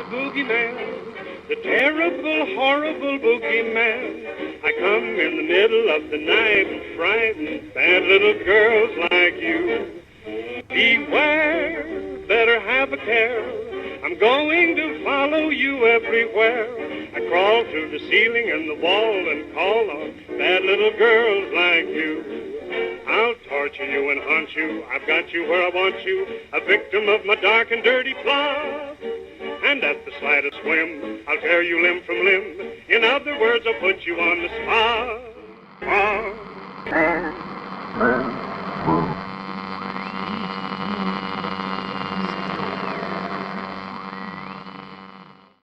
boogeyman, the terrible, horrible boogeyman. I come in the middle of the night and frighten bad little girls like you. Beware, better have a care. I'm going to follow you everywhere. I crawl through the ceiling and the wall and call on bad little girls like you. I'll torture you and haunt you. I've got you where I want you, a victim of my dark and dirty plot. And at the slightest whim, I'll tear you limb from limb. In other words, I'll put you on the spot.